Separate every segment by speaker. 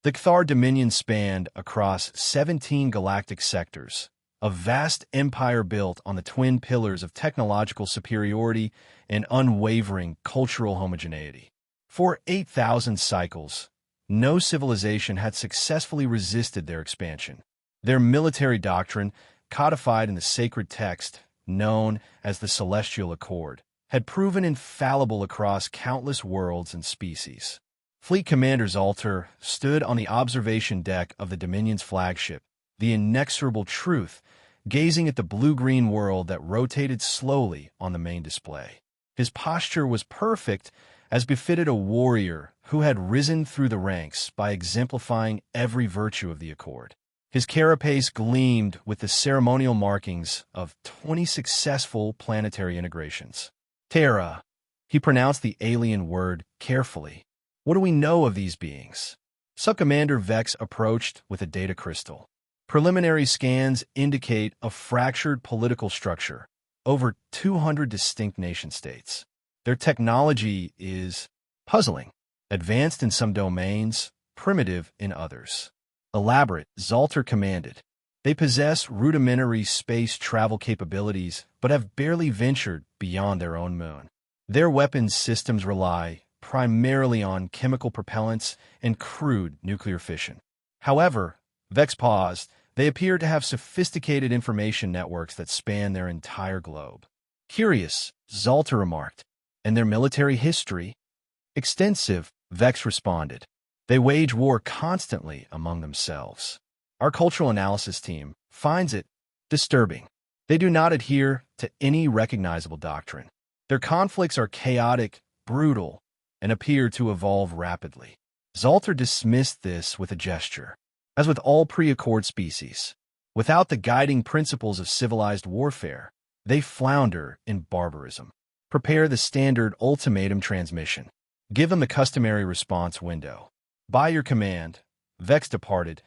Speaker 1: The Cthar dominion spanned across 17 galactic sectors, a vast empire built on the twin pillars of technological superiority and unwavering cultural homogeneity. For 8,000 cycles, no civilization had successfully resisted their expansion. Their military doctrine, codified in the sacred text known as the Celestial Accord, had proven infallible across countless worlds and species. Fleet Commander Zalter stood on the observation deck of the Dominion's flagship, the inexorable Truth, gazing at the blue-green world that rotated slowly on the main display. His posture was perfect, as befitted a warrior who had risen through the ranks by exemplifying every virtue of the Accord. His carapace gleamed with the ceremonial markings of 20 successful planetary integrations. Terra. He pronounced the alien word carefully. What do we know of these beings? Subcommander Vex approached with a data crystal. Preliminary scans indicate a fractured political structure, over 200 distinct nation-states. Their technology is puzzling, advanced in some domains, primitive in others. Elaborate, Zalter commanded. They possess rudimentary space travel capabilities, but have barely ventured beyond their own moon. Their weapons systems rely primarily on chemical propellants and crude nuclear fission. However, Vex paused. They appear to have sophisticated information networks that span their entire globe. Curious, Zalter remarked. And their military history? Extensive, Vex responded. They wage war constantly among themselves. Our cultural analysis team finds it disturbing. They do not adhere to any recognizable doctrine. Their conflicts are chaotic, brutal, and appear to evolve rapidly. Zalter dismissed this with a gesture. As with all pre-Accord species, without the guiding principles of civilized warfare, they flounder in barbarism. Prepare the standard ultimatum transmission. Give them the customary response window. By your command, Vex departed,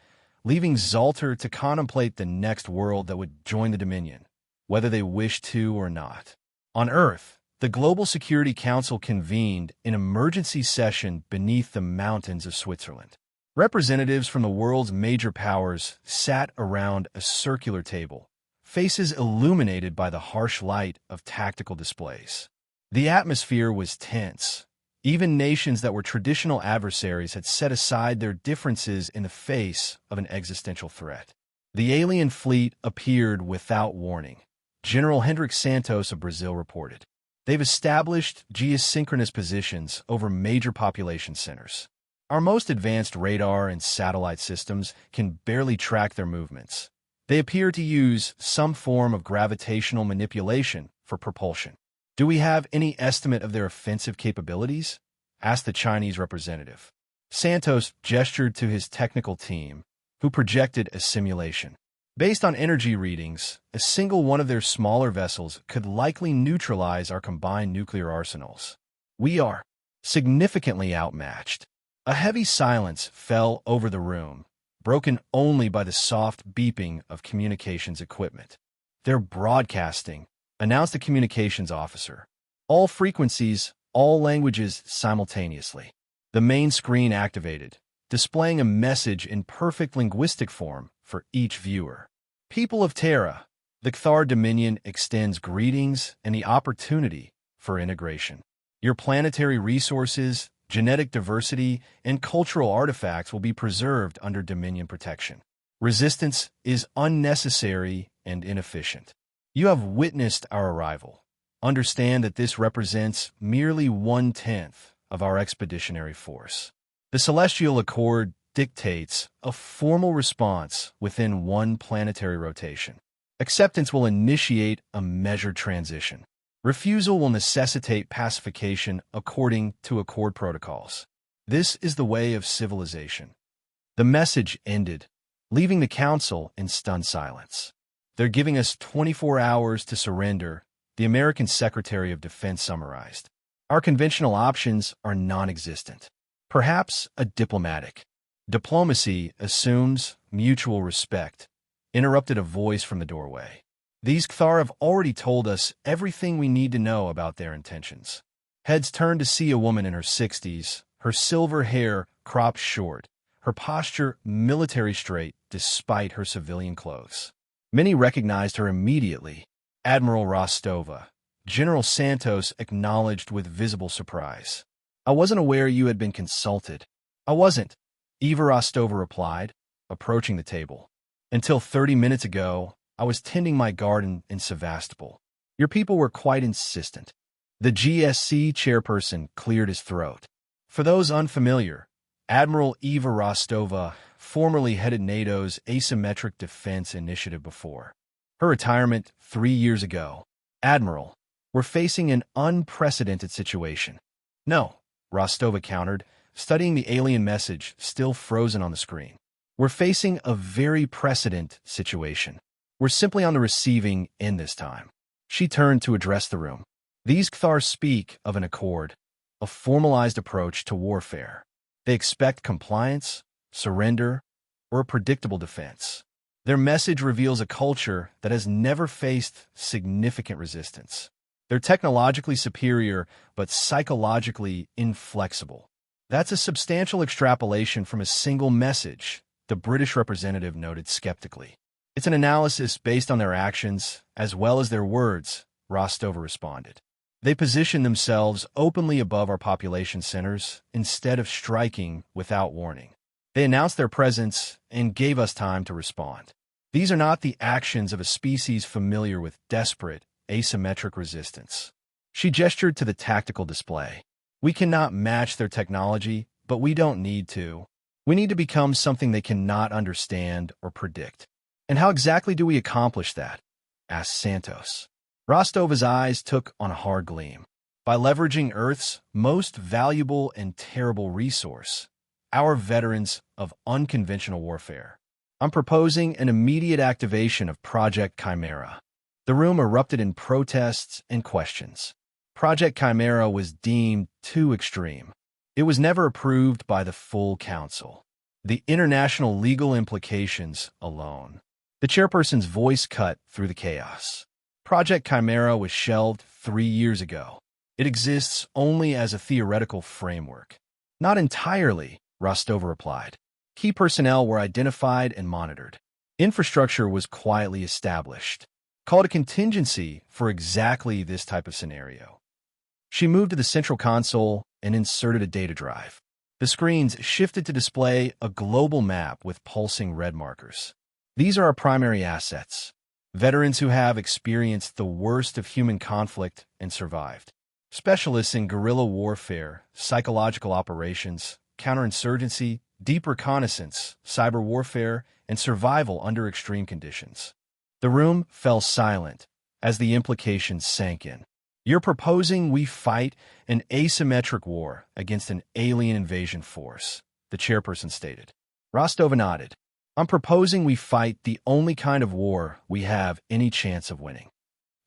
Speaker 1: leaving Zalter to contemplate the next world that would join the Dominion, whether they wished to or not. On Earth, the Global Security Council convened an emergency session beneath the mountains of Switzerland. Representatives from the world's major powers sat around a circular table, faces illuminated by the harsh light of tactical displays. The atmosphere was tense. Even nations that were traditional adversaries had set aside their differences in the face of an existential threat. The alien fleet appeared without warning. General Hendrik Santos of Brazil reported. They've established geosynchronous positions over major population centers. Our most advanced radar and satellite systems can barely track their movements. They appear to use some form of gravitational manipulation for propulsion. Do we have any estimate of their offensive capabilities? Asked the Chinese representative. Santos gestured to his technical team, who projected a simulation. Based on energy readings, a single one of their smaller vessels could likely neutralize our combined nuclear arsenals. We are significantly outmatched. A heavy silence fell over the room, broken only by the soft beeping of communications equipment. They're broadcasting, announced a communications officer. All frequencies, all languages simultaneously. The main screen activated, displaying a message in perfect linguistic form for each viewer. People of Terra, the Cthar Dominion extends greetings and the opportunity for integration. Your planetary resources, genetic diversity, and cultural artifacts will be preserved under Dominion protection. Resistance is unnecessary and inefficient. You have witnessed our arrival. Understand that this represents merely 1/10 of our expeditionary force. The Celestial Accord dictates a formal response within one planetary rotation. Acceptance will initiate a measured transition. Refusal will necessitate pacification according to Accord protocols. This is the way of civilization. The message ended, leaving the Council in stunned silence. They're giving us 24 hours to surrender, the American Secretary of Defense summarized. Our conventional options are non-existent. Perhaps a diplomatic. Diplomacy assumes mutual respect, interrupted a voice from the doorway. These Cthar have already told us everything we need to know about their intentions. Heads turned to see a woman in her 60s, her silver hair cropped short, her posture military straight despite her civilian clothes. Many recognized her immediately. Admiral Rostova. General Santos acknowledged with visible surprise. I wasn't aware you had been consulted. I wasn't, Eva Rostova replied, approaching the table. Until 30 minutes ago, I was tending my garden in Sevastopol. Your people were quite insistent. The GSC chairperson cleared his throat. For those unfamiliar, Admiral Eva Rostova formerly headed NATO's Asymmetric Defense Initiative before her retirement 3 years ago. Admiral, we're facing an unprecedented situation. No, Rostova countered, studying the alien message still frozen on the screen. We're facing a very precedent situation. We're simply on the receiving end this time. She turned to address the room. These Kthars speak of an accord, a formalized approach to warfare. They expect compliance, surrender, or a predictable defense. Their message reveals a culture that has never faced significant resistance. They're technologically superior, but psychologically inflexible. That's a substantial extrapolation from a single message, the British representative noted skeptically. It's an analysis based on their actions, as well as their words, Rostova responded. They position themselves openly above our population centers instead of striking without warning. They announced their presence and gave us time to respond. These are not the actions of a species familiar with desperate, asymmetric resistance. She gestured to the tactical display. We cannot match their technology, but we don't need to. We need to become something they cannot understand or predict. And how exactly do we accomplish that? Asked Santos. Rostova's eyes took on a hard gleam. By leveraging Earth's most valuable and terrible resource, our veterans of unconventional warfare. I'm proposing an immediate activation of Project Chimera. The room erupted in protests and questions. Project Chimera was deemed too extreme. It was never approved by the full council. The international legal implications alone. The chairperson's voice cut through the chaos. Project Chimera was shelved 3 years ago. It exists only as a theoretical framework. Not entirely, Rostova replied. Key personnel were identified and monitored. Infrastructure was quietly established. Call it a contingency for exactly this type of scenario. She moved to the central console and inserted a data drive. The screens shifted to display a global map with pulsing red markers. These are our primary assets. Veterans who have experienced the worst of human conflict and survived. Specialists in guerrilla warfare, psychological operations, counterinsurgency, deep reconnaissance, cyber warfare, and survival under extreme conditions. The room fell silent as the implications sank in. You're proposing we fight an asymmetric war against an alien invasion force, the chairperson stated. Rostova nodded. I'm proposing we fight the only kind of war we have any chance of winning.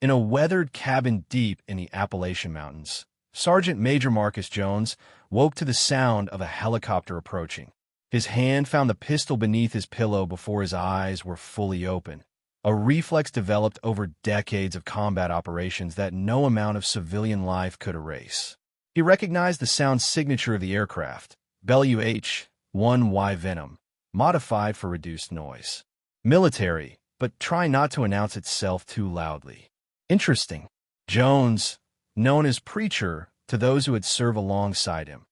Speaker 1: In a weathered cabin deep in the Appalachian Mountains, Sergeant Major Marcus Jones woke to the sound of a helicopter approaching. His hand found the pistol beneath his pillow before his eyes were fully open. A reflex developed over decades of combat operations that no amount of civilian life could erase. He recognized the sound signature of the aircraft, Bell UH-1Y Venom, modified for reduced noise. Military, but try not to announce itself too loudly. Interesting. Jones, known as Preacher to those who had served alongside him,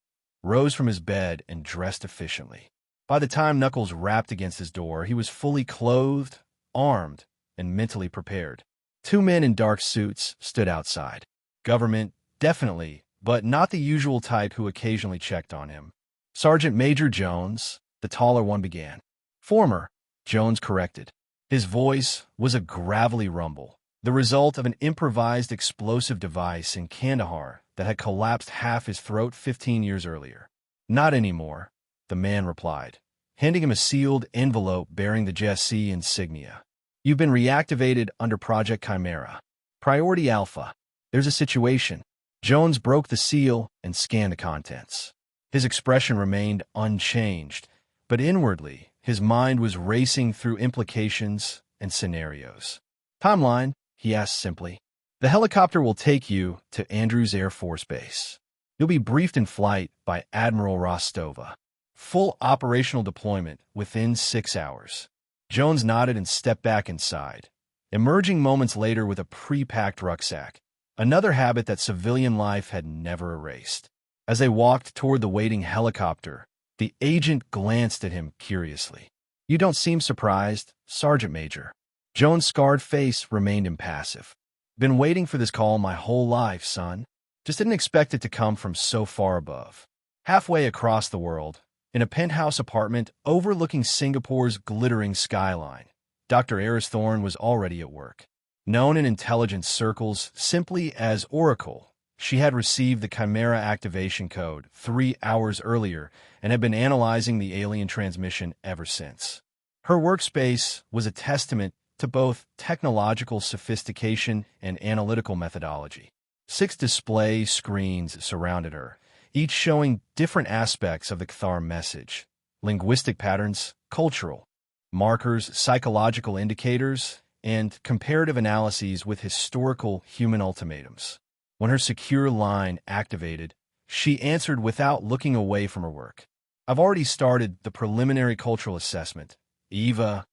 Speaker 1: rose from his bed and dressed efficiently. By the time Knuckles rapped against his door, he was fully clothed, armed, and mentally prepared. 2 men in dark suits stood outside. Government, definitely, but not the usual type who occasionally checked on him. Sergeant Major Jones, the taller one, began. Former, Jones corrected. His voice was a gravelly rumble, the result of an improvised explosive device in Kandahar that had collapsed half his throat 15 years earlier. Not anymore, the man replied, handing him a sealed envelope bearing the GSC insignia. You've been reactivated under Project Chimera. Priority Alpha. There's a situation. Jones broke the seal and scanned the contents. His expression remained unchanged, but inwardly, his mind was racing through implications and scenarios. Timeline, he asked simply. The helicopter will take you to Andrews Air Force Base. You'll be briefed in flight by Admiral Rostova. Full operational deployment within 6 hours. Jones nodded and stepped back inside, emerging moments later with a pre-packed rucksack, another habit that civilian life had never erased. As they walked toward the waiting helicopter, the agent glanced at him curiously. "You don't seem surprised, Sergeant Major." Jones' scarred face remained impassive. "Been waiting for this call my whole life, son. Just didn't expect it to come from so far above." Halfway across the world, in a penthouse apartment overlooking Singapore's glittering skyline, Dr. Eris Thorne was already at work. Known in intelligence circles simply as Oracle, she had received the Chimera activation code 3 hours earlier and had been analyzing the alien transmission ever since. Her workspace was a testament to both technological sophistication and analytical methodology. 6 display screens surrounded her, each showing different aspects of the Cathar message: linguistic patterns, cultural markers, psychological indicators, and comparative analyses with historical human ultimatums. When her secure line activated, she answered without looking away from her work. "I've already started the preliminary cultural assessment. Eva."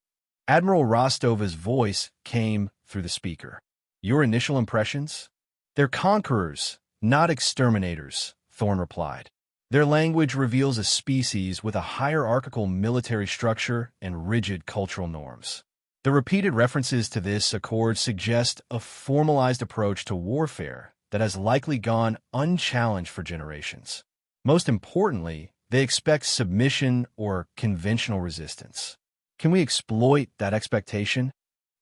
Speaker 1: Admiral Rostova's voice came through the speaker. "Your initial impressions?" "They're conquerors, not exterminators," Thorne replied. "Their language reveals a species with a hierarchical military structure and rigid cultural norms. The repeated references to this accord suggest a formalized approach to warfare that has likely gone unchallenged for generations. Most importantly, they expect submission or conventional resistance. Can we exploit that expectation?"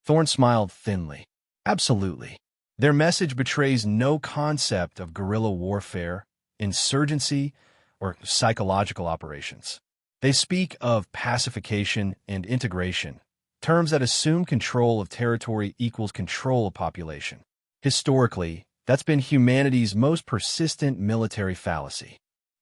Speaker 1: Thorne smiled thinly. "Absolutely. Their message betrays no concept of guerrilla warfare, insurgency, or psychological operations. They speak of pacification and integration, terms that assume control of territory equals control of population. Historically, that's been humanity's most persistent military fallacy.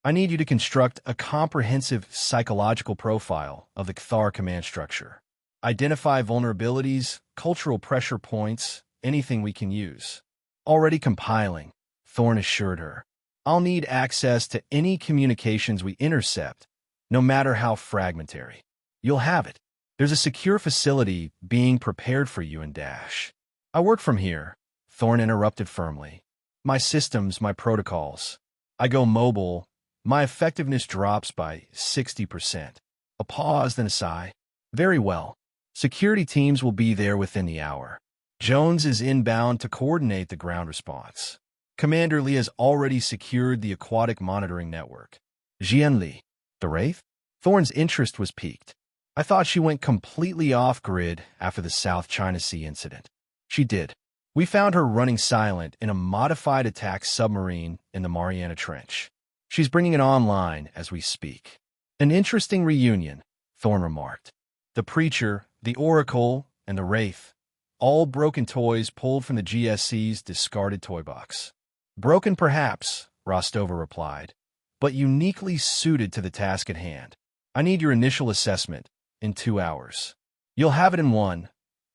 Speaker 1: I need you to construct a comprehensive psychological profile of the Cathar command structure. Identify vulnerabilities, cultural pressure points, anything we can use." "Already compiling," Thorne assured her. "I'll need access to any communications we intercept, no matter how fragmentary. You'll have it. There's a secure facility being prepared for you in Dash." "I work from here," Thorne interrupted firmly. "My systems, my protocols. I go mobile. My effectiveness drops by 60%. A pause, then a sigh. "Very well. Security teams will be there within the hour. Jones is inbound to coordinate the ground response. Commander Lee has already secured the aquatic monitoring network." "Jian Li, the Wraith?" Thorne's interest was piqued. "I thought she went completely off-grid after the South China Sea incident." "She did. We found her running silent in a modified attack submarine in the Mariana Trench. She's bringing it online as we speak." "An interesting reunion," Thorne remarked. "The Preacher, the Oracle, and the Wraith, all broken toys pulled from the GSC's discarded toy box." "Broken perhaps," Rostova replied, "but uniquely suited to the task at hand. I need your initial assessment in 2 hours." "You'll have it in 1,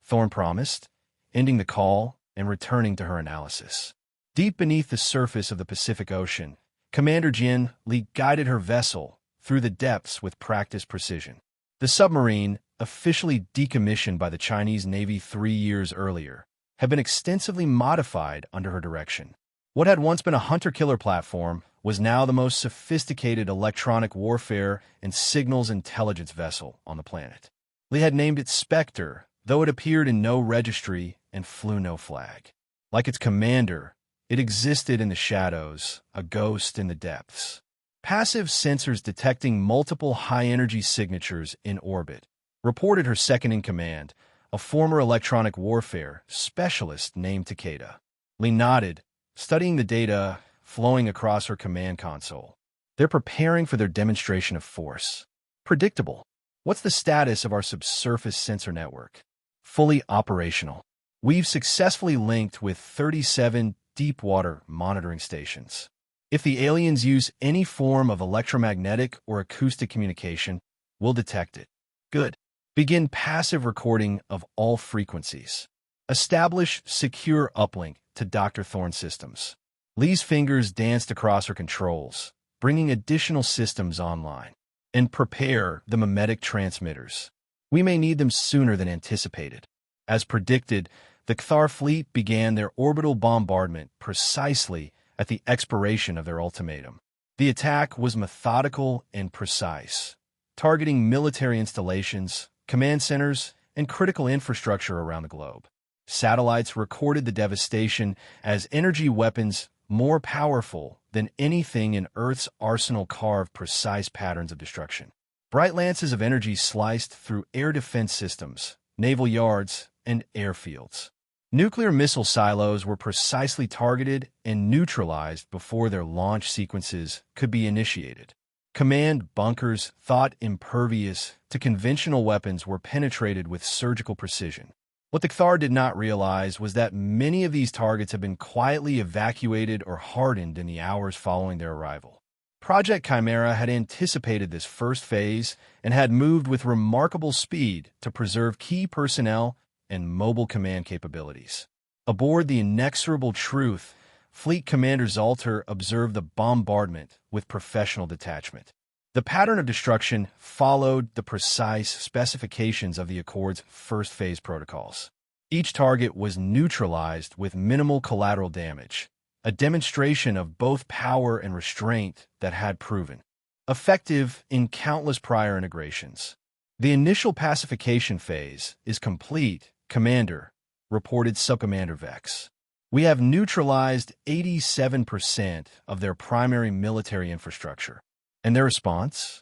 Speaker 1: Thorne promised, ending the call and returning to her analysis. Deep beneath the surface of the Pacific Ocean, Commander Jian Li guided her vessel through the depths with practiced precision. The submarine, officially decommissioned by the Chinese Navy 3 years earlier, had been extensively modified under her direction. What had once been a hunter-killer platform was now the most sophisticated electronic warfare and signals intelligence vessel on the planet. Li had named it Spectre, though it appeared in no registry and flew no flag. Like its commander, it existed in the shadows, a ghost in the depths. Passive sensors detecting multiple high-energy signatures in orbit reported her second-in-command, a former electronic warfare specialist named Takeda. Li nodded, studying the data flowing across her command console. "They're preparing for their demonstration of force." "Predictable. What's the status of our subsurface sensor network?" "Fully operational. We've successfully linked with 37 deep-water monitoring stations. If the aliens use any form of electromagnetic or acoustic communication, we'll detect it." "Good. Begin passive recording of all frequencies. Establish secure uplink to Dr. Thorne's systems." Lee's fingers danced across her controls, bringing additional systems online. and prepare the mimetic transmitters. We may need them sooner than anticipated. As predicted, the Cthar fleet began their orbital bombardment precisely at the expiration of their ultimatum. The attack was methodical and precise, targeting military installations, command centers, and critical infrastructure around the globe. Satellites recorded the devastation as energy weapons more powerful than anything in Earth's arsenal carved precise patterns of destruction. Bright lances of energy sliced through air defense systems, naval yards, and airfields. Nuclear missile silos were precisely targeted and neutralized before their launch sequences could be initiated. Command bunkers, thought impervious to conventional weapons, were penetrated with surgical precision. What the Cthar did not realize was that many of these targets had been quietly evacuated or hardened in the hours following their arrival. Project Chimera had anticipated this first phase and had moved with remarkable speed to preserve key personnel and mobile command capabilities. Aboard the inexorable Truth, Fleet Commander Zalter observed the bombardment with professional detachment. The pattern of destruction followed the precise specifications of the Accord's first-phase protocols. Each target was neutralized with minimal collateral damage, a demonstration of both power and restraint that had proven effective in countless prior integrations. The initial pacification phase is complete, Commander, reported Subcommander Vex. We have neutralized 87% of their primary military infrastructure. And their response?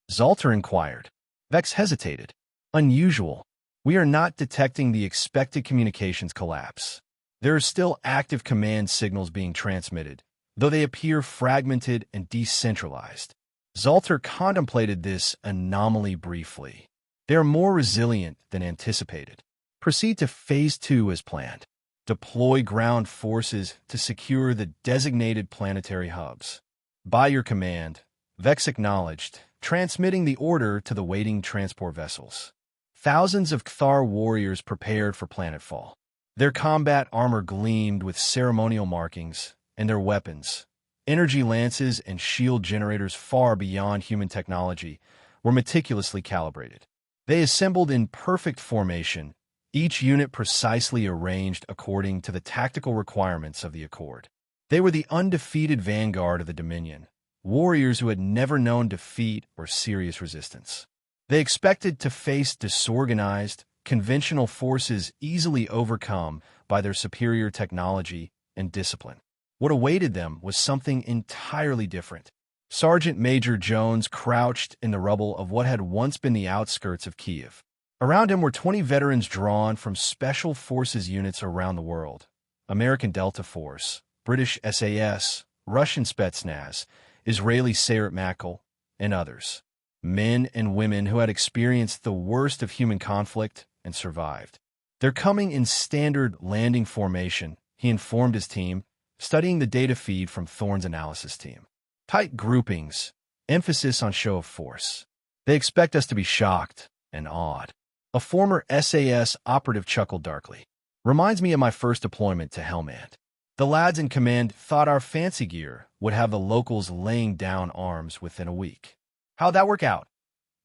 Speaker 1: Zalter inquired. Vex hesitated. Unusual. We are not detecting the expected communications collapse. There are still active command signals being transmitted, though they appear fragmented and decentralized. Zalter contemplated this anomaly briefly. They are more resilient than anticipated. Proceed to Phase 2 as planned. Deploy ground forces to secure the designated planetary hubs. By your command, Vex acknowledged, transmitting the order to the waiting transport vessels. Thousands of Cthar warriors prepared for planetfall. Their combat armor gleamed with ceremonial markings, and their weapons, energy lances and shield generators far beyond human technology, were meticulously calibrated. They assembled in perfect formation, each unit precisely arranged according to the tactical requirements of the Accord. They were the undefeated vanguard of the Dominion, warriors who had never known defeat or serious resistance. They expected to face disorganized, conventional forces easily overcome by their superior technology and discipline. What awaited them was something entirely different. Sergeant Major Jones crouched in the rubble of what had once been the outskirts of Kiev. Around him were 20 veterans drawn from special forces units around the world: American Delta Force, British SAS, Russian Spetsnaz, Israeli Sayeret Matkal, and others. Men and women who had experienced the worst of human conflict and survived. They're coming in standard landing formation, he informed his team, studying the data feed from Thorne's analysis team. Tight groupings, emphasis on show of force. They expect us to be shocked and awed. A former SAS operative chuckled darkly. Reminds me of my first deployment to Helmand. The lads in command thought our fancy gear would have the locals laying down arms within a week. How'd that work out?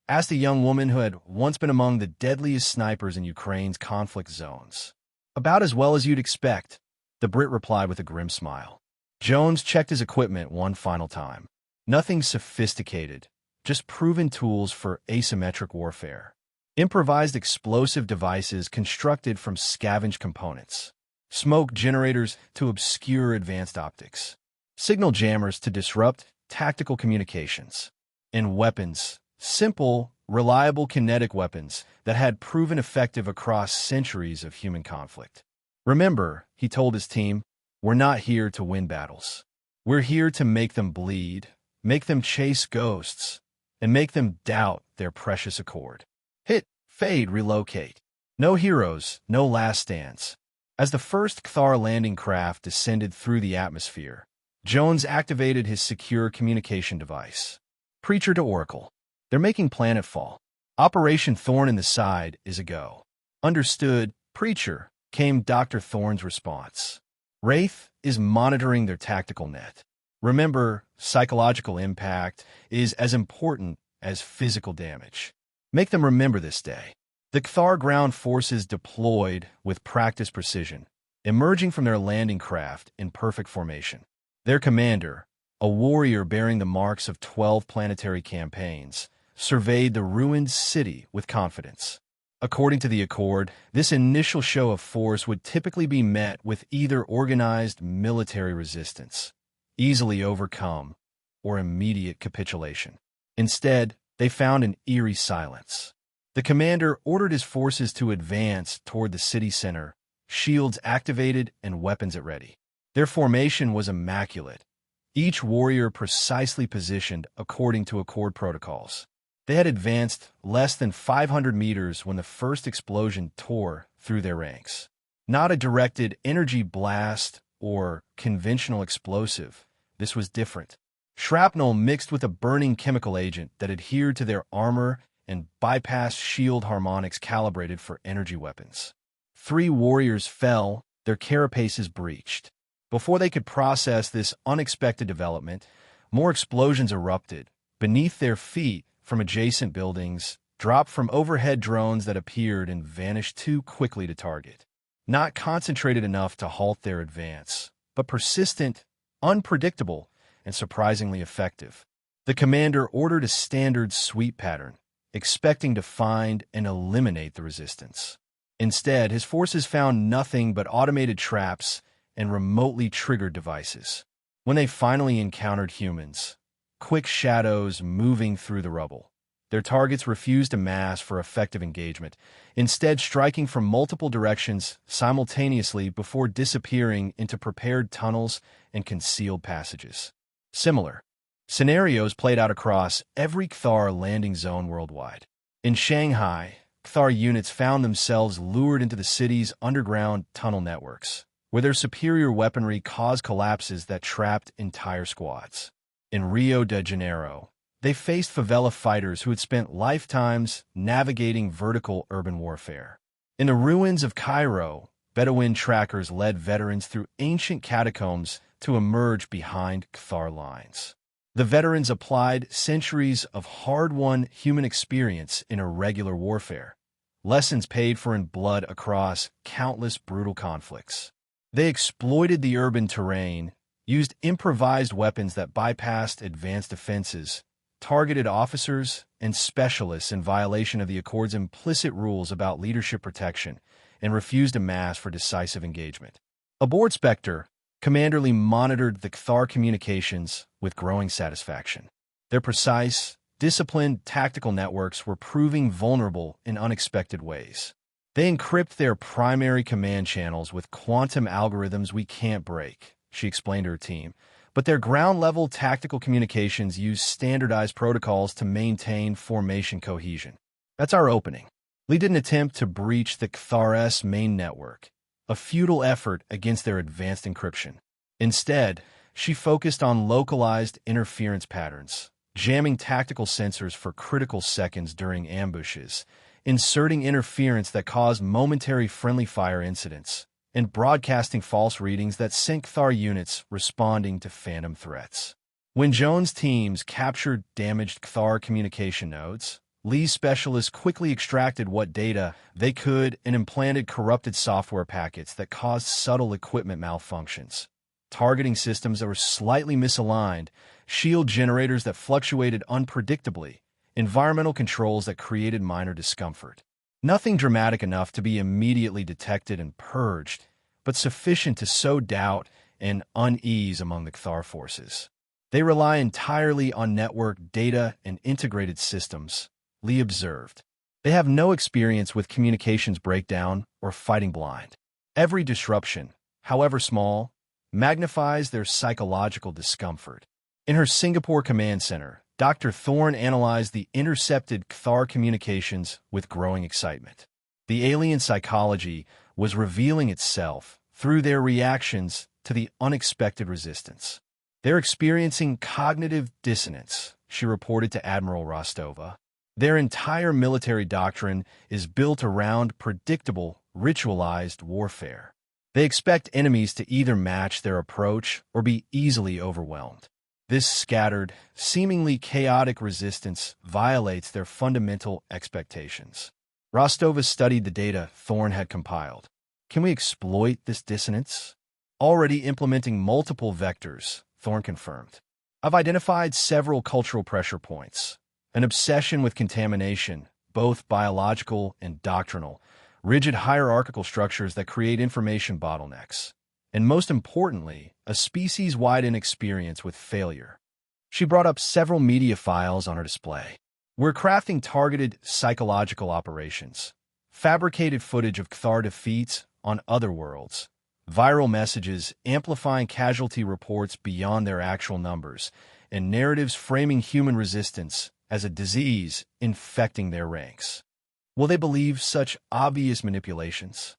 Speaker 1: Asked a young woman who had once been among the deadliest snipers in Ukraine's conflict zones. About as well as you'd expect, the Brit replied with a grim smile. Jones checked his equipment one final time. Nothing sophisticated, just proven tools for asymmetric warfare. Improvised explosive devices constructed from scavenged components. Smoke generators to obscure advanced optics. Signal jammers to disrupt tactical communications. And weapons, simple, reliable kinetic weapons that had proven effective across centuries of human conflict. Remember, he told his team, we're not here to win battles. We're here to make them bleed, make them chase ghosts, and make them doubt their precious Accord. Hit, fade, relocate. No heroes, no last stands. As the first Cthar landing craft descended through the atmosphere, Jones activated his secure communication device. Preacher to Oracle. They're making planetfall. Operation Thorn in the Side is a go. Understood, Preacher, came Dr. Thorne's response. Wraith is monitoring their tactical net. Remember, psychological impact is as important as physical damage. Make them remember this day. The Cathar ground forces deployed with practiced precision, emerging from their landing craft in perfect formation. Their commander, a warrior bearing the marks of 12 planetary campaigns, surveyed the ruined city with confidence. According to the Accord, this initial show of force would typically be met with either organized military resistance, easily overcome, or immediate capitulation. Instead, they found an eerie silence. The commander ordered his forces to advance toward the city center, shields activated and weapons at ready. Their formation was immaculate, each warrior precisely positioned according to Accord protocols. They had advanced less than 500 meters when the first explosion tore through their ranks. Not a directed energy blast or conventional explosive, this was different. Shrapnel mixed with a burning chemical agent that adhered to their armor and bypassed shield harmonics calibrated for energy weapons. 3 warriors fell, their carapaces breached. Before they could process this unexpected development, more explosions erupted beneath their feet from adjacent buildings, dropped from overhead drones that appeared and vanished too quickly to target. Not concentrated enough to halt their advance, but persistent, unpredictable, and surprisingly effective. The commander ordered a standard sweep pattern, expecting to find and eliminate the resistance. Instead, his forces found nothing but automated traps and remotely triggered devices. When they finally encountered humans, quick shadows moving through the rubble, their targets refused to mass for effective engagement, instead striking from multiple directions simultaneously before disappearing into prepared tunnels and concealed passages. Similar scenarios played out across every Cathar landing zone worldwide. In Shanghai, Cathar units found themselves lured into the city's underground tunnel networks, where their superior weaponry caused collapses that trapped entire squads. In Rio de Janeiro, they faced favela fighters who had spent lifetimes navigating vertical urban warfare. In the ruins of Cairo, Bedouin trackers led veterans through ancient catacombs to emerge behind Cathar lines. The veterans applied centuries of hard-won human experience in irregular warfare, lessons paid for in blood across countless brutal conflicts. They exploited the urban terrain, used improvised weapons that bypassed advanced defenses, targeted officers and specialists in violation of the Accord's implicit rules about leadership protection, and refused to mass for decisive engagement. Aboard Spectre, Commander Lee monitored the Cathar communications with growing satisfaction. Their precise, disciplined tactical networks were proving vulnerable in unexpected ways. They encrypt their primary command channels with quantum algorithms we can't break, she explained to her team, but their ground-level tactical communications use standardized protocols to maintain formation cohesion. That's our opening. Lee didn't attempt to breach the Cathar's main network, a futile effort against their advanced encryption. Instead, she focused on localized interference patterns, jamming tactical sensors for critical seconds during ambushes, inserting interference that caused momentary friendly fire incidents, and broadcasting false readings that sent Cathar units responding to phantom threats. When Jones' teams captured damaged Cathar communication nodes, Lee's specialists quickly extracted what data they could and implanted corrupted software packets that caused subtle equipment malfunctions, targeting systems that were slightly misaligned, shield generators that fluctuated unpredictably, environmental controls that created minor discomfort. Nothing dramatic enough to be immediately detected and purged, but sufficient to sow doubt and unease among the Cathar forces. They rely entirely on network data and integrated systems, Lee observed. They have no experience with communications breakdown or fighting blind. Every disruption, however small, magnifies their psychological discomfort. In her Singapore command center, Dr. Thorne analyzed the intercepted Cathar communications with growing excitement. The alien psychology was revealing itself through their reactions to the unexpected resistance. They're experiencing cognitive dissonance, she reported to Admiral Rostova. Their entire military doctrine is built around predictable, ritualized warfare. They expect enemies to either match their approach or be easily overwhelmed. This scattered, seemingly chaotic resistance violates their fundamental expectations. Rostova studied the data Thorne had compiled. Can we exploit this dissonance? Already implementing multiple vectors, Thorne confirmed. I've identified several cultural pressure points. An obsession with contamination, both biological and doctrinal, rigid hierarchical structures that create information bottlenecks, and most importantly, a species-wide inexperience with failure. She brought up several media files on her display. We're crafting targeted psychological operations, fabricated footage of Cthar defeats on other worlds, viral messages amplifying casualty reports beyond their actual numbers, and narratives framing human resistance as a disease infecting their ranks. Will they believe such obvious manipulations?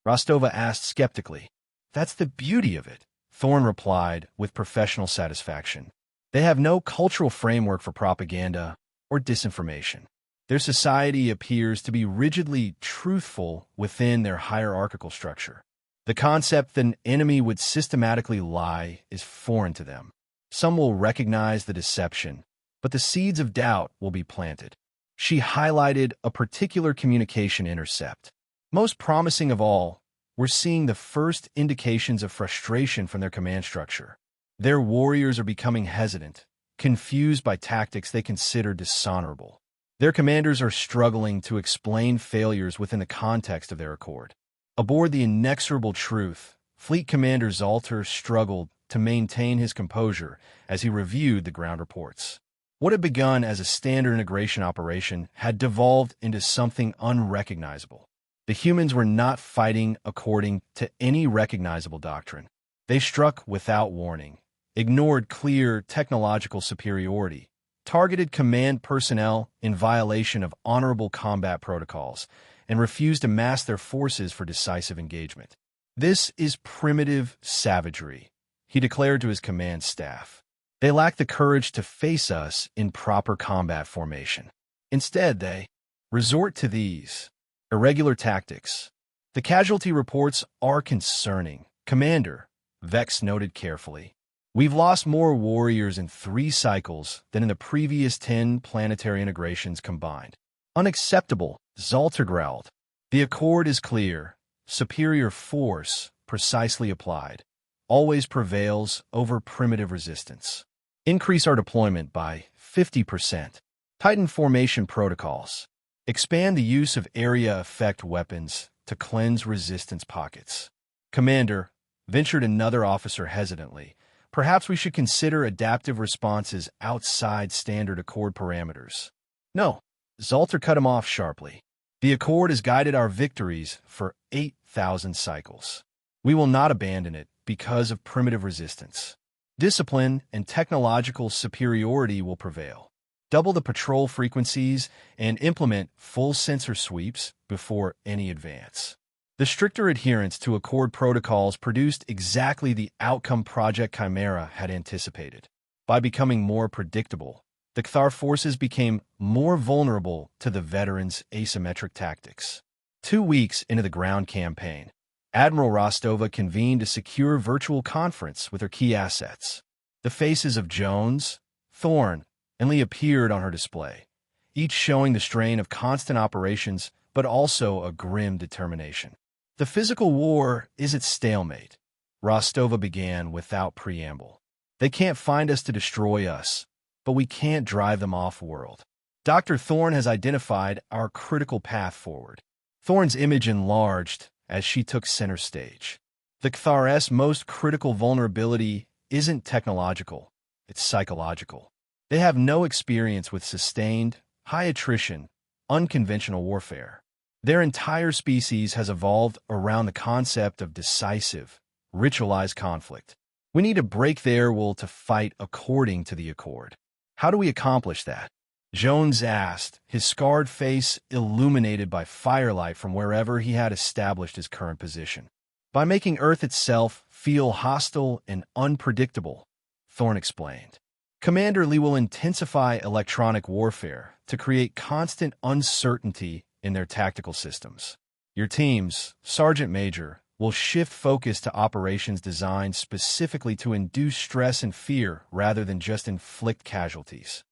Speaker 1: Rostova asked skeptically. That's the beauty of it, Thorne replied with professional satisfaction. They have no cultural framework for propaganda or disinformation. Their society appears to be rigidly truthful within their hierarchical structure. The concept that an enemy would systematically lie is foreign to them. Some will recognize the deception, but the seeds of doubt will be planted. She highlighted a particular communication intercept. Most promising of all, we're seeing the first indications of frustration from their command structure. Their warriors are becoming hesitant, confused by tactics they consider dishonorable. Their commanders are struggling to explain failures within the context of their accord. Aboard the Inexorable Truth, Fleet Commander Zalter struggled to maintain his composure as he reviewed the ground reports. What had begun as a standard integration operation had devolved into something unrecognizable. The humans were not fighting according to any recognizable doctrine. They struck without warning, ignored clear technological superiority, targeted command personnel in violation of honorable combat protocols, and refused to mass their forces for decisive engagement. This is primitive savagery, he declared to his command staff. They lack the courage to face us in proper combat formation. Instead, they resort to these irregular tactics. The casualty reports are concerning, Commander, Vex noted carefully. We've lost more warriors in 3 cycles than in the previous 10 planetary integrations combined. Unacceptable, Zalter growled. The accord is clear. Superior force, precisely applied, always prevails over primitive resistance. Increase our deployment by 50%. Tighten formation protocols. Expand the use of area effect weapons to cleanse resistance pockets. Commander, ventured another officer hesitantly, perhaps we should consider adaptive responses outside standard accord parameters. No, Zalter cut him off sharply. The accord has guided our victories for 8,000 cycles. We will not abandon it because of primitive resistance. Discipline and technological superiority will prevail. Double the patrol frequencies and implement full sensor sweeps before any advance. The stricter adherence to accord protocols produced exactly the outcome Project Chimera had anticipated. By becoming more predictable, the Cthar forces became more vulnerable to the veterans' asymmetric tactics. 2 weeks into the ground campaign, Admiral Rostova convened a secure virtual conference with her key assets. The faces of Jones, Thorne, and Lee appeared on her display, each showing the strain of constant operations but also a grim determination. The physical war is at stalemate, Rostova began without preamble. They can't find us to destroy us, but we can't drive them off-world. Dr. Thorne has identified our critical path forward. Thorne's image enlarged as she took center stage. The Cthar's most critical vulnerability isn't technological, it's psychological. They have no experience with sustained, high attrition, unconventional warfare. Their entire species has evolved around the concept of decisive, ritualized conflict. We need to break their will to fight according to the accord. How do we accomplish that? Jones asked, his scarred face illuminated by firelight from wherever he had established his current position. By making Earth itself feel hostile and unpredictable, Thorne explained. Commander Lee will intensify electronic warfare to create constant uncertainty in their tactical systems. Your teams, Sergeant Major, will shift focus to operations designed specifically to induce stress and fear rather than just inflict casualties.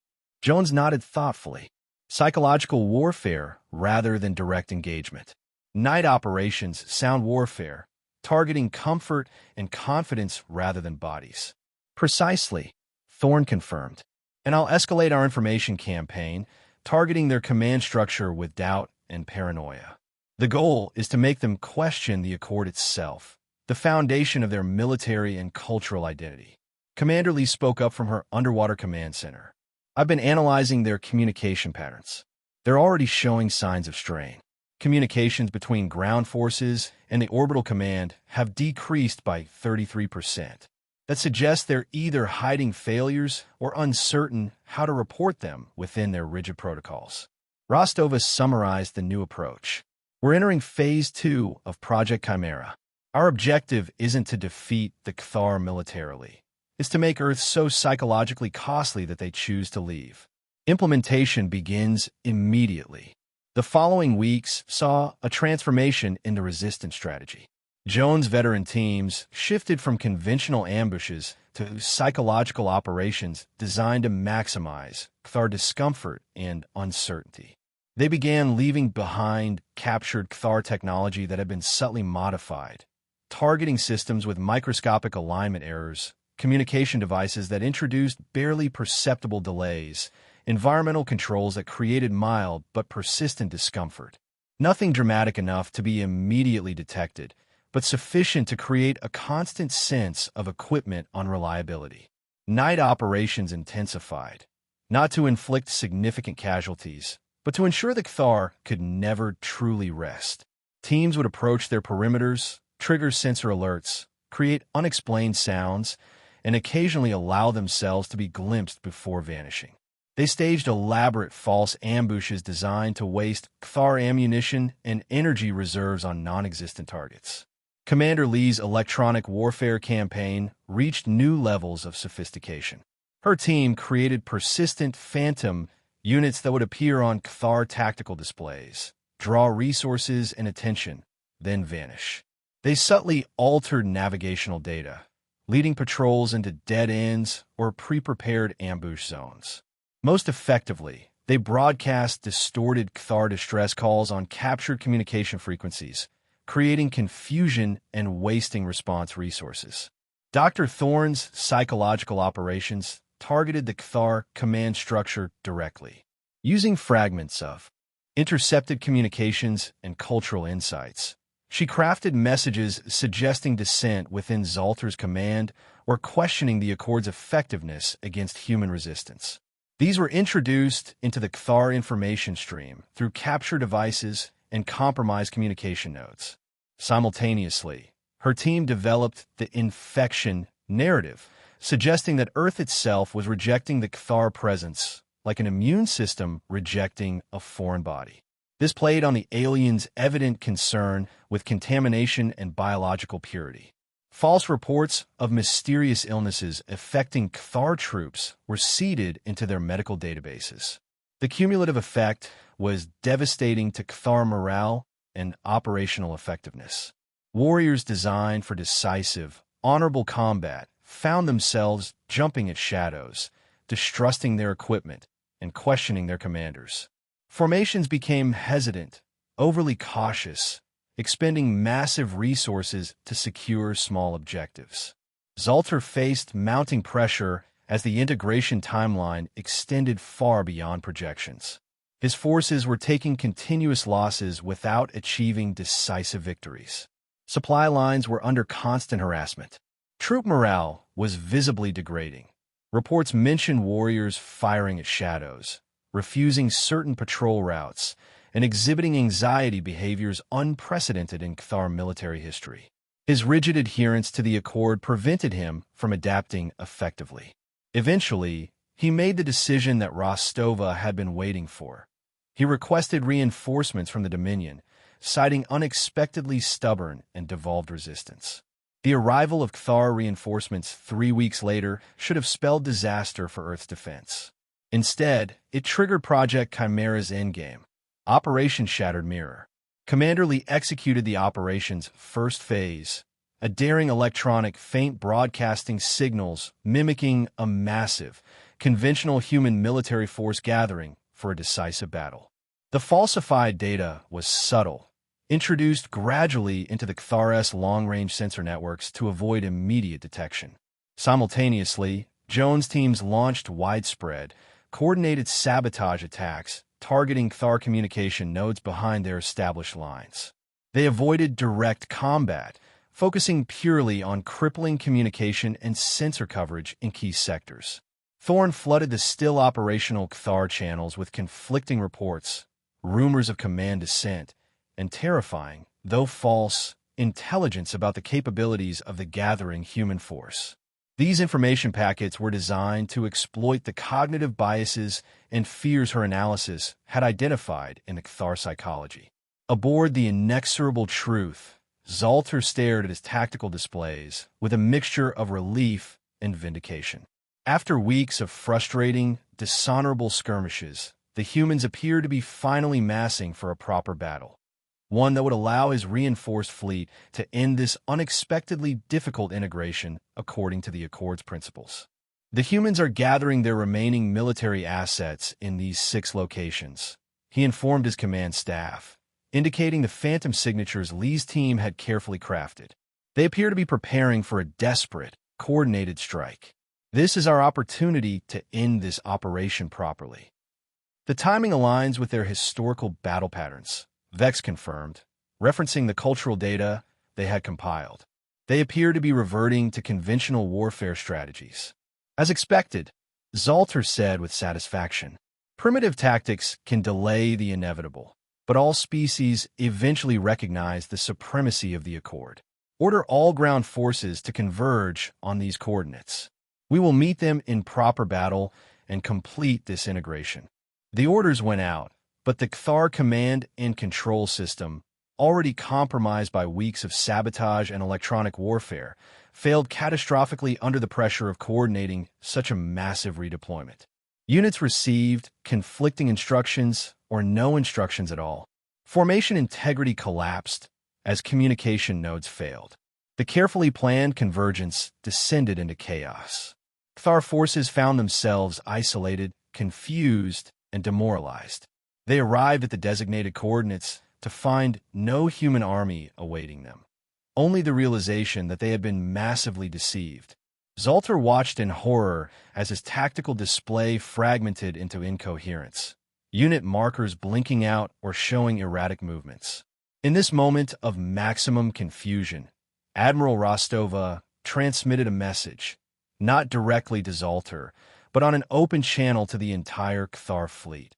Speaker 1: Jones nodded thoughtfully. Psychological warfare rather than direct engagement. Night operations sound warfare, targeting comfort and confidence rather than bodies. Precisely, Thorne confirmed. And I'll escalate our information campaign, targeting their command structure with doubt and paranoia. The goal is to make them question the Accord itself, the foundation of their military and cultural identity. Commander Lee spoke up from her underwater command center. I've been analyzing their communication patterns. They're already showing signs of strain. Communications between ground forces and the orbital command have decreased by 33%. That suggests they're either hiding failures or uncertain how to report them within their rigid protocols. Rostova summarized the new approach. We're entering Phase 2 of Project Chimera. Our objective isn't to defeat the Cathar militarily. It's to make Earth so psychologically costly that they choose to leave. Implementation begins immediately. The following weeks saw a transformation in the resistance strategy. Jones' veteran teams shifted from conventional ambushes to psychological operations designed to maximize Cathar discomfort and uncertainty. They began leaving behind captured Cathar technology that had been subtly modified, targeting systems with microscopic alignment errors, communication devices that introduced barely perceptible delays, environmental controls that created mild but persistent discomfort. Nothing dramatic enough to be immediately detected, but sufficient to create a constant sense of equipment unreliability. Night operations intensified, not to inflict significant casualties, but to ensure the Cathar could never truly rest. Teams would approach their perimeters, trigger sensor alerts, create unexplained sounds, and occasionally allow themselves to be glimpsed before vanishing. They staged elaborate false ambushes designed to waste Cathar ammunition and energy reserves on non-existent targets. Commander Lee's electronic warfare campaign reached new levels of sophistication. Her team created persistent phantom units that would appear on Cathar tactical displays, draw resources and attention, then vanish. They subtly altered navigational data, leading patrols into dead ends or pre-prepared ambush zones. Most effectively, they broadcast distorted Cathar distress calls on captured communication frequencies, creating confusion and wasting response resources. Dr. Thorne's psychological operations targeted the Cathar command structure directly. Using fragments of intercepted communications and cultural insights, she crafted messages suggesting dissent within Zalter's command or questioning the Accord's effectiveness against human resistance. These were introduced into the Cathar information stream through capture devices and compromised communication nodes. Simultaneously, her team developed the infection narrative, suggesting that Earth itself was rejecting the Cathar presence, like an immune system rejecting a foreign body. This played on the aliens' evident concern with contamination and biological purity. False reports of mysterious illnesses affecting Cathar troops were seeded into their medical databases. The cumulative effect was devastating to Cathar morale and operational effectiveness. Warriors designed for decisive, honorable combat found themselves jumping at shadows, distrusting their equipment, and questioning their commanders. Formations became hesitant, overly cautious, expending massive resources to secure small objectives. Zalter faced mounting pressure as the integration timeline extended far beyond projections. His forces were taking continuous losses without achieving decisive victories. Supply lines were under constant harassment. Troop morale was visibly degrading. Reports mentioned warriors firing at shadows, refusing certain patrol routes, and exhibiting anxiety behaviors unprecedented in Cathar military history. His rigid adherence to the Accord prevented him from adapting effectively. Eventually, he made the decision that Rostova had been waiting for. He requested reinforcements from the Dominion, citing unexpectedly stubborn and devolved resistance. The arrival of Cathar reinforcements 3 weeks later should have spelled disaster for Earth's defense. Instead, it triggered Project Chimera's endgame, Operation Shattered Mirror. Commander Lee executed the operation's first phase, a daring electronic feint broadcasting signals mimicking a massive, conventional human military force gathering for a decisive battle. The falsified data was subtle, introduced gradually into the Cthulhu's long-range sensor networks to avoid immediate detection. Simultaneously, Jones' teams launched widespread, coordinated sabotage attacks targeting Cthulhu communication nodes behind their established lines. They avoided direct combat, focusing purely on crippling communication and sensor coverage in key sectors. Thorne flooded the still operational Cthulhu channels with conflicting reports, rumors of command descent, and terrifying, though false, intelligence about the capabilities of the gathering human force. These information packets were designed to exploit the cognitive biases and fears her analysis had identified in the Cthulhu psychology. Aboard the inexorable truth, Zalter stared at his tactical displays with a mixture of relief and vindication. After weeks of frustrating, dishonorable skirmishes, the humans appeared to be finally massing for a proper battle, one that would allow his reinforced fleet to end this unexpectedly difficult integration according to the Accord's principles. The humans are gathering their remaining military assets in these 6 locations, he informed his command staff, indicating the phantom signatures Lee's team had carefully crafted. They appear to be preparing for a desperate, coordinated strike. This is our opportunity to end this operation properly. The timing aligns with their historical battle patterns, Vex confirmed, referencing the cultural data they had compiled. They appear to be reverting to conventional warfare strategies. As expected, Zalter said with satisfaction, primitive tactics can delay the inevitable, but all species eventually recognize the supremacy of the Accord. Order all ground forces to converge on these coordinates. We will meet them in proper battle and complete this integration. The orders went out, but the Cthulhu command and control system, already compromised by weeks of sabotage and electronic warfare, failed catastrophically under the pressure of coordinating such a massive redeployment. Units received conflicting instructions or no instructions at all. Formation integrity collapsed as communication nodes failed. The carefully planned convergence descended into chaos. Cthulhu forces found themselves isolated, confused, and demoralized. They arrived at the designated coordinates to find no human army awaiting them. Only the realization that they had been massively deceived. Zalter watched in horror as his tactical display fragmented into incoherence, unit markers blinking out or showing erratic movements. In this moment of maximum confusion, Admiral Rostova transmitted a message, not directly to Zalter, but on an open channel to the entire Cthulhu fleet.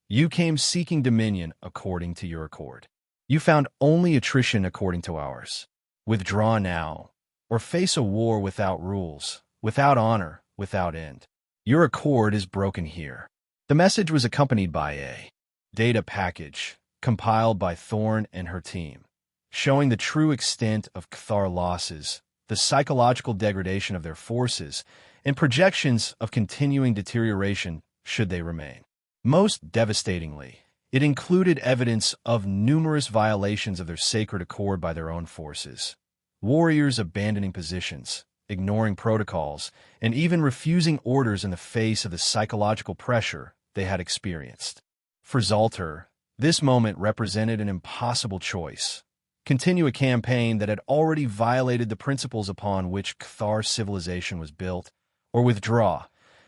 Speaker 1: You came seeking dominion according to your accord. You found only attrition according to ours. Withdraw now, or face a war without rules, without honor, without end. Your accord is broken here. The message was accompanied by a data package compiled by Thorne and her team, showing the true extent of Cthulhu losses, the psychological degradation of their forces, and projections of continuing deterioration should they remain. Most devastatingly, it included evidence of numerous violations of their sacred accord by their own forces. Warriors abandoning positions, ignoring protocols, and even refusing orders in the face of the psychological pressure they had experienced. For Zalter, this moment represented an impossible choice. Continue a campaign that had already violated the principles upon which Cthulhu civilization was built, or withdraw,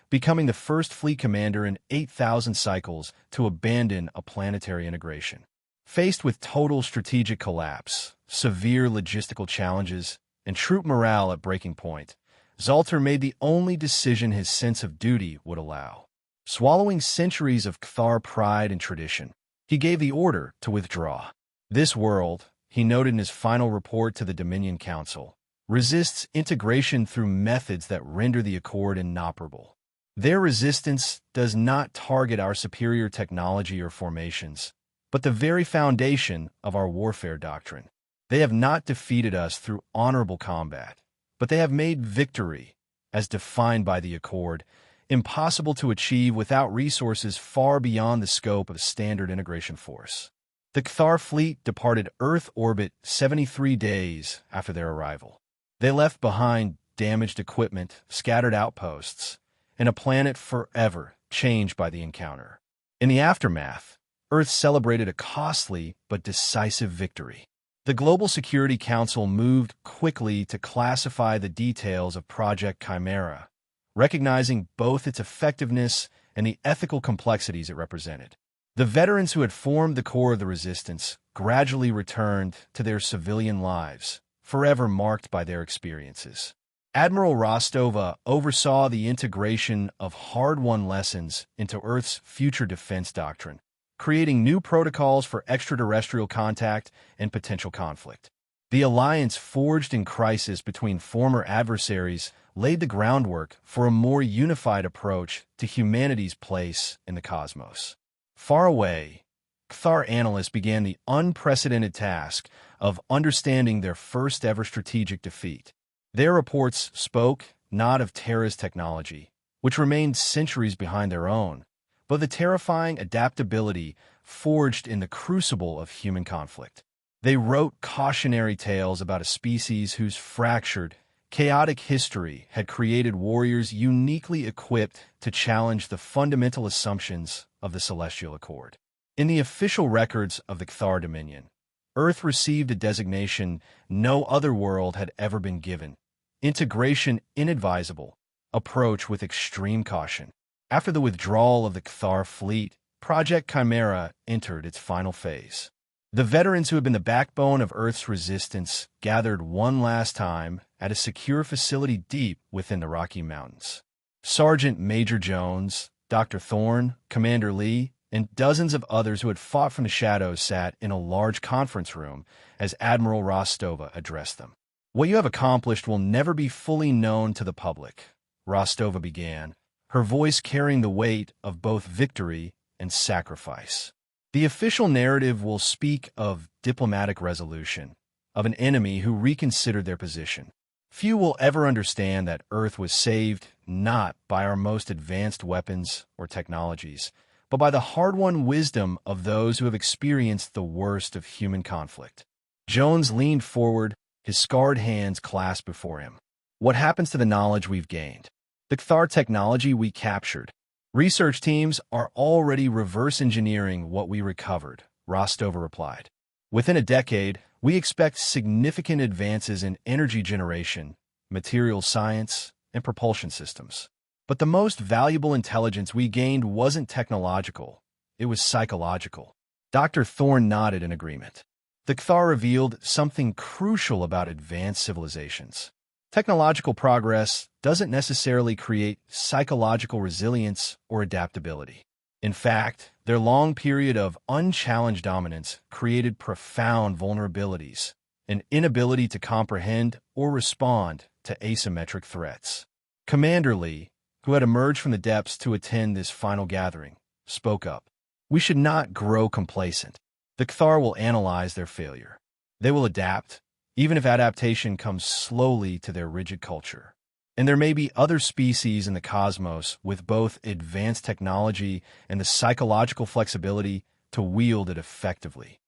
Speaker 1: becoming the first fleet commander in 8,000 cycles to abandon a planetary integration. Faced with total strategic collapse, severe logistical challenges, and troop morale at breaking point, Zalter made the only decision his sense of duty would allow. Swallowing centuries of Cthulhu pride and tradition, he gave the order to withdraw. This world, he noted in his final report to the Dominion Council, resists integration through methods that render the Accord inoperable. Their resistance does not target our superior technology or formations, but the very foundation of our warfare doctrine. They have not defeated us through honorable combat, but they have made victory, as defined by the Accord, impossible to achieve without resources far beyond the scope of a standard integration force. The Cathar fleet departed Earth orbit 73 days after their arrival. They left behind damaged equipment, scattered outposts, and a planet forever changed by the encounter. In the aftermath, Earth celebrated a costly but decisive victory. The Global Security Council moved quickly to classify the details of Project Chimera, recognizing both its effectiveness and the ethical complexities it represented. The veterans who had formed the core of the resistance gradually returned to their civilian lives, forever marked by their experiences. Admiral Rostova oversaw the integration of hard-won lessons into Earth's future defense doctrine, creating new protocols for extraterrestrial contact and potential conflict. The alliance forged in crisis between former adversaries laid the groundwork for a more unified approach to humanity's place in the cosmos. Far away, Cathar analysts began the unprecedented task of understanding their first-ever strategic defeat. Their reports spoke not of Terra's technology, which remained centuries behind their own, but the terrifying adaptability forged in the crucible of human conflict. They wrote cautionary tales about a species whose fractured, chaotic history had created warriors uniquely equipped to challenge the fundamental assumptions of the Celestial Accord. In the official records of the Cathar Dominion, Earth received a designation no other world had ever been given: integration inadvisable, approach with extreme caution. After the withdrawal of the Cathar fleet, Project Chimera entered its final phase. The veterans who had been the backbone of Earth's resistance gathered one last time at a secure facility deep within the Rocky Mountains. Sergeant Major Jones, Dr. Thorne, Commander Lee, and dozens of others who had fought from the shadows sat in a large conference room as Admiral Rostova addressed them. "What you have accomplished will never be fully known to the public," Rostova began, her voice carrying the weight of both victory and sacrifice. "The official narrative will speak of diplomatic resolution, of an enemy who reconsidered their position. Few will ever understand that Earth was saved not by our most advanced weapons or technologies, but by the hard-won wisdom of those who have experienced the worst of human conflict." Jones leaned forward, his scarred hands clasped before him. "What happens to the knowledge we've gained? The Cathar technology we captured? Research teams are already reverse engineering what we recovered," Rostova replied. "Within a decade, we expect significant advances in energy generation, material science, and propulsion systems. But the most valuable intelligence we gained wasn't technological, it was psychological." Dr. Thorne nodded in agreement. The Cathar revealed something crucial about advanced civilizations. Technological progress doesn't necessarily create psychological resilience or adaptability. In fact, their long period of unchallenged dominance created profound vulnerabilities, an inability to comprehend or respond to asymmetric threats. Commander Lee, who had emerged from the depths to attend this final gathering, spoke up. "We should not grow complacent. The Cathar will analyze their failure. They will adapt, even if adaptation comes slowly to their rigid culture. And there may be other species in the cosmos with both advanced technology and the psychological flexibility to wield it effectively."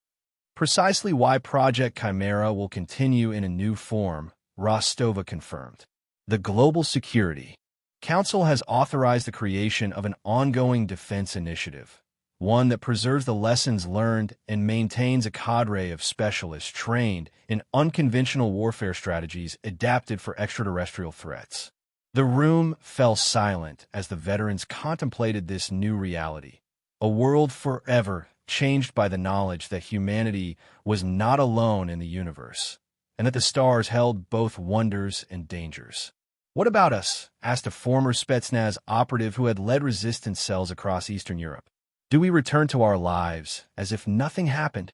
Speaker 1: Precisely why Project Chimera will continue in a new form, Rostova confirmed. The Global Security Council has authorized the creation of an ongoing defense initiative, one that preserves the lessons learned and maintains a cadre of specialists trained in unconventional warfare strategies adapted for extraterrestrial threats. The room fell silent as the veterans contemplated this new reality, a world forever changed by the knowledge that humanity was not alone in the universe, and that the stars held both wonders and dangers. "What about us?" asked a former Spetsnaz operative who had led resistance cells across Eastern Europe. "Do we return to our lives as if nothing happened?"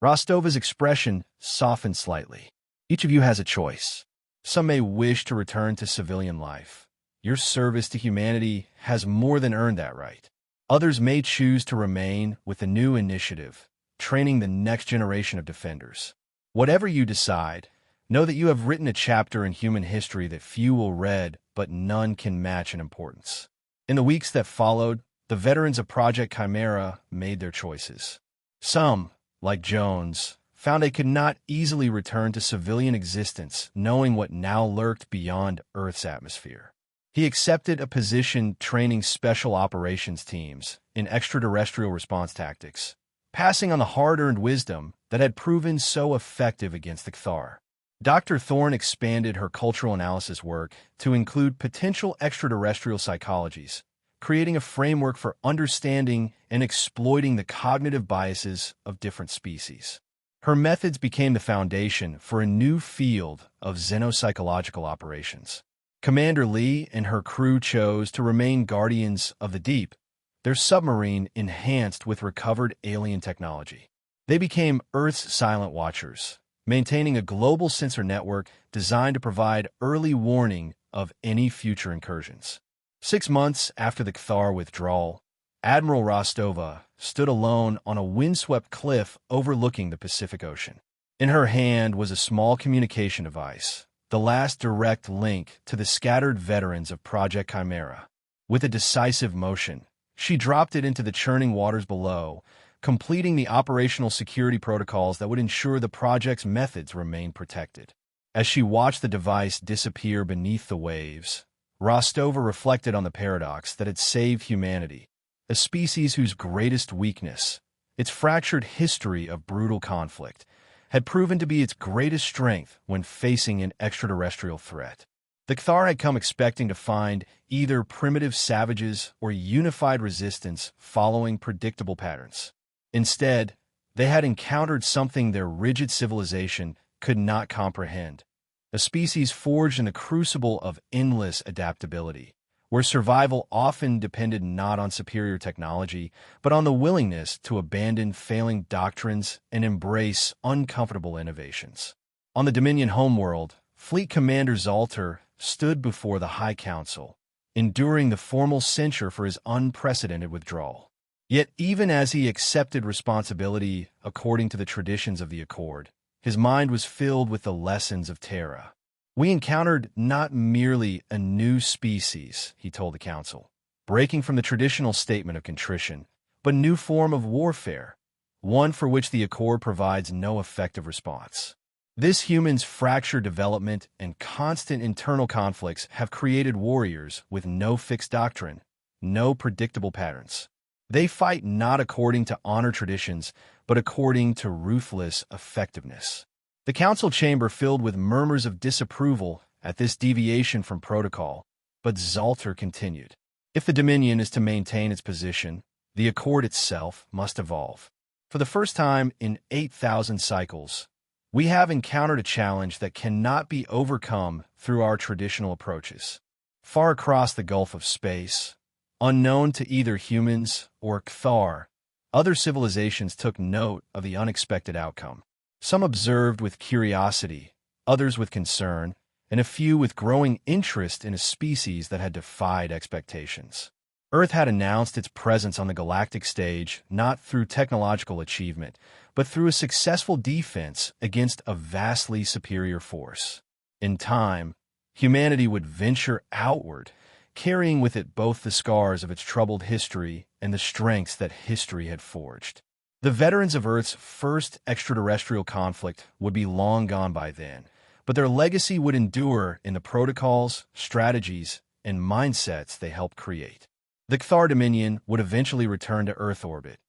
Speaker 1: Rostova's expression softened slightly. "Each of you has a choice. Some may wish to return to civilian life. Your service to humanity has more than earned that right. Others may choose to remain with the new initiative, training the next generation of defenders. Whatever you decide, know that you have written a chapter in human history that few will read, but none can match in importance." In the weeks that followed, the veterans of Project Chimera made their choices. Some, like Jones, found they could not easily return to civilian existence, knowing what now lurked beyond Earth's atmosphere. He accepted a position training special operations teams in extraterrestrial response tactics, passing on the hard-earned wisdom that had proven so effective against the Cthar. Dr. Thorne expanded her cultural analysis work to include potential extraterrestrial psychologies, creating a framework for understanding and exploiting the cognitive biases of different species. Her methods became the foundation for a new field of xenopsychological operations. Commander Lee and her crew chose to remain guardians of the deep, their submarine enhanced with recovered alien technology. They became Earth's silent watchers, maintaining a global sensor network designed to provide early warning of any future incursions. 6 months after the Cthar withdrawal, Admiral Rostova stood alone on a windswept cliff overlooking the Pacific Ocean. In her hand was a small communication device, the last direct link to the scattered veterans of Project Chimera. With a decisive motion, she dropped it into the churning waters below, completing the operational security protocols that would ensure the project's methods remained protected. As she watched the device disappear beneath the waves, Rostova reflected on the paradox that had saved humanity, a species whose greatest weakness, its fractured history of brutal conflict, had proven to be its greatest strength when facing an extraterrestrial threat. The Cthar had come expecting to find either primitive savages or unified resistance following predictable patterns. Instead, they had encountered something their rigid civilization could not comprehend, a species forged in the crucible of endless adaptability, where survival often depended not on superior technology, but on the willingness to abandon failing doctrines and embrace uncomfortable innovations. On the Dominion homeworld, Fleet Commander Zalter stood before the High Council, enduring the formal censure for his unprecedented withdrawal. Yet even as he accepted responsibility according to the traditions of the Accord, his mind was filled with the lessons of Terra. "We encountered not merely a new species," he told the Council, breaking from the traditional statement of contrition, but a new form of warfare, one for which the Accord provides no effective response. This human's fractured development and constant internal conflicts have created warriors with no fixed doctrine, no predictable patterns. They fight not according to honor traditions, but according to ruthless effectiveness. The council chamber filled with murmurs of disapproval at this deviation from protocol, but Zalter continued. If the Dominion is to maintain its position, the Accord itself must evolve. For the first time in 8,000 cycles, we have encountered a challenge that cannot be overcome through our traditional approaches. Far across the gulf of space, unknown to either humans or Cthar, other civilizations took note of the unexpected outcome. Some observed with curiosity, others with concern, and a few with growing interest in a species that had defied expectations. Earth had announced its presence on the galactic stage not through technological achievement, but through a successful defense against a vastly superior force. In time, humanity would venture outward, carrying with it both the scars of its troubled history and the strengths that history had forged. The veterans of Earth's first extraterrestrial conflict would be long gone by then, but their legacy would endure in the protocols, strategies, and mindsets they helped create. The Cthar Dominion would eventually return to Earth orbit,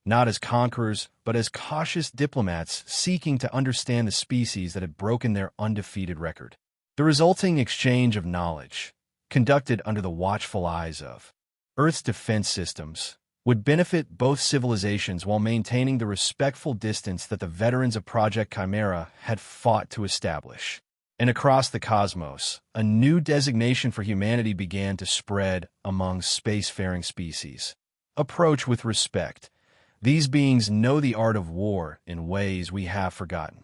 Speaker 1: not as conquerors, but as cautious diplomats seeking to understand the species that had broken their undefeated record. The resulting exchange of knowledge, conducted under the watchful eyes of Earth's defense systems, would benefit both civilizations while maintaining the respectful distance that the veterans of Project Chimera had fought to establish. And across the cosmos, a new designation for humanity began to spread among spacefaring species. Approach with respect. These beings know the art of war in ways we have forgotten.